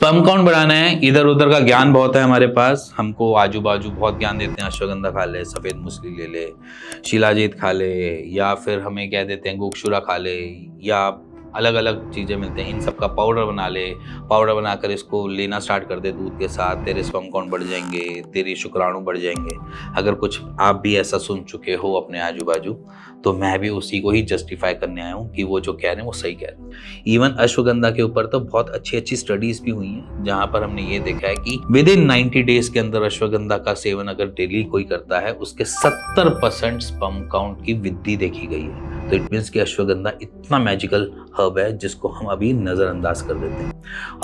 Sperm count बढ़ाना है, इधर उधर का ज्ञान बहुत है हमारे पास, हमको आजू बाजू बहुत ज्ञान देते हैं। अश्वगंधा खा ले, सफेद मूसली ले ले, शिलाजीत खा ले, या फिर हमें कह देते हैं गोक्षुरा खा ले, या अलग अलग चीज़ें मिलते हैं, इन सब का पाउडर बना ले। पाउडर बनाकर इसको लेना स्टार्ट कर दे दूध के साथ, तेरे स्पर्म काउंट बढ़ जाएंगे, तेरे शुक्राणु बढ़ जाएंगे। अगर कुछ आप भी ऐसा सुन चुके हो अपने आजू बाजू, तो मैं भी उसी को ही जस्टिफाई करने आया हूँ कि वो जो कह रहे हैं वो सही कह रहे हैं। इवन अश्वगंधा के ऊपर तो बहुत अच्छी अच्छी स्टडीज भी हुई हैं, जहाँ पर हमने ये देखा है कि विद इन 90 डेज के अंदर अश्वगंधा का सेवन अगर डेली कोई करता है, उसके 70% स्पर्म काउंट की वृद्धि देखी गई है। तो इट मीन्स कि अश्वगंधा इतना मैजिकल हर्ब है जिसको हम अभी नजरअंदाज कर देते हैं।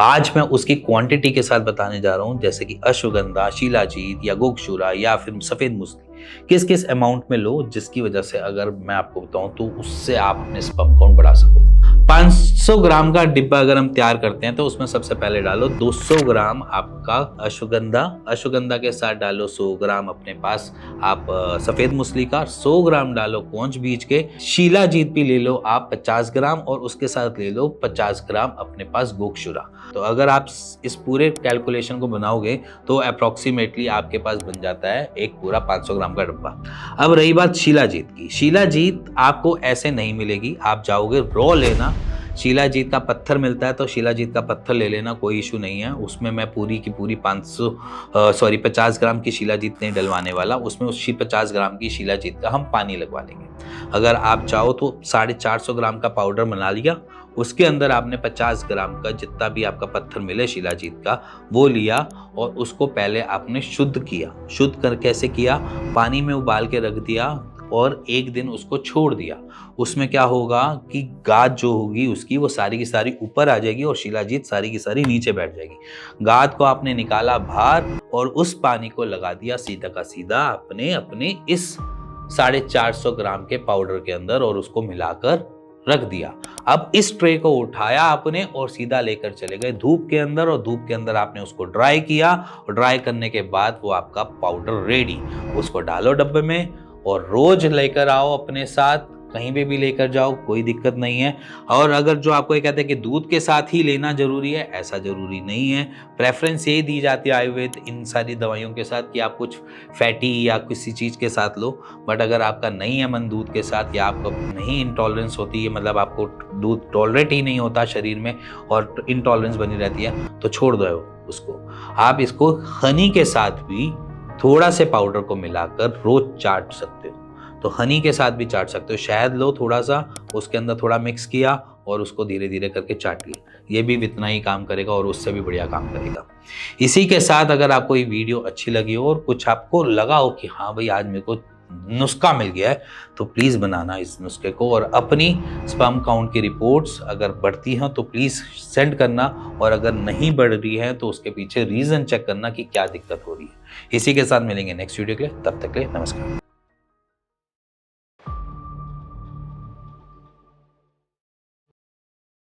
आज मैं उसकी क्वांटिटी के साथ बताने जा रहा हूँ, जैसे कि अश्वगंधा, शिलाजीत या गोक्षुरा या फिर सफेद मूसली किस किस अमाउंट में लो, जिसकी वजह से अगर मैं आपको बताऊं तो उससे आप अपने स्पर्म काउंट बढ़ा सको। 500 ग्राम का डिब्बा अगर हम तैयार करते हैं तो उसमें सबसे पहले डालो 200 ग्राम आपका अश्वगंधा के साथ डालो 100 ग्राम अपने पास आप सफेद मूसली का, 100 ग्राम डालो कोंच बीज के, शिलाजीत भी ले लो आप 50 ग्राम, और उसके साथ ले लो 50 ग्राम अपने पास गोक्षुरा। तो अगर आप इस पूरे कैलकुलेशन को बनाओगे तो अप्रोक्सीमेटली आपके पास बन जाता है एक पूरा 500 ग्राम का डब्बा। अब रही बात शिलाजीत की, शिलाजीत आपको ऐसे नहीं मिलेगी, आप जाओगे रॉ लेना। शिलाजीत का पत्थर मिलता है तो शिलाजीत का पत्थर ले लेना, कोई इशू नहीं है। उसमें मैं पूरी की पूरी 50 ग्राम की शिलाजीत नहीं डलवाने वाला, उसमें उस 50 ग्राम की शिलाजीत का हम पानी लगवा लेंगे। अगर आप चाहो तो 450 ग्राम का पाउडर बना लिया, उसके अंदर आपने 50 ग्राम का जितना भी आपका पत्थर मिले शिलाजीत का वो लिया, और उसको पहले आपने शुद्ध किया। शुद्ध कर कैसे किया? पानी में उबाल के रख दिया और एक दिन उसको छोड़ दिया। उसमें क्या होगा कि गाद जो होगी उसकी वो सारी की सारी ऊपर आ जाएगी और शिलाजीत सारी की सारी नीचे बैठ जाएगी। गाद को आपने निकाला बाहर और उस पानी को लगा दिया सीधा का सीधा अपने इस 450 ग्राम के पाउडर के अंदर और उसको मिलाकर रख दिया। अब इस ट्रे को उठाया आपने और सीधा लेकर चले गए धूप के अंदर, और धूप के अंदर आपने उसको ड्राई किया, और ड्राई करने के बाद वो आपका पाउडर रेडी। उसको डालो डब्बे में और रोज लेकर आओ अपने साथ, कहीं पे भी लेकर जाओ, कोई दिक्कत नहीं है। और अगर जो आपको ये कहते हैं कि दूध के साथ ही लेना जरूरी है, ऐसा जरूरी नहीं है। प्रेफरेंस ये दी जाती है आयुर्वेद इन सारी दवाइयों के साथ कि आप कुछ फैटी या किसी चीज़ के साथ लो। बट अगर आपका नहीं है मन दूध के साथ, या आपको नहीं इंटॉलरेंस होती है, मतलब आपको दूध टॉलरेट ही नहीं होता शरीर में और इंटॉलरेंस बनी रहती है, तो छोड़ दो उसको। आप इसको हनी के साथ भी थोड़ा से पाउडर को मिलाकर रोज चाट सकते हो। तो हनी के साथ भी चाट सकते हो। शहद लो थोड़ा सा, उसके अंदर थोड़ा मिक्स किया और उसको धीरे धीरे करके चाट लिया, ये भी इतना ही काम करेगा और उससे भी बढ़िया काम करेगा। इसी के साथ अगर आपको ये वीडियो अच्छी लगी हो और कुछ आपको लगा हो कि हाँ भाई आज मेरे को नुस्खा मिल गया है, तो प्लीज़ बनाना इस नुस्खे को, और अपनी स्पर्म काउंट की रिपोर्ट्स अगर बढ़ती हैं तो प्लीज़ सेंड करना, और अगर नहीं बढ़ रही है तो उसके पीछे रीज़न चेक करना कि क्या दिक्कत हो रही है। इसी के साथ मिलेंगे नेक्स्ट वीडियो के लिए, तब तक के लिए नमस्कार।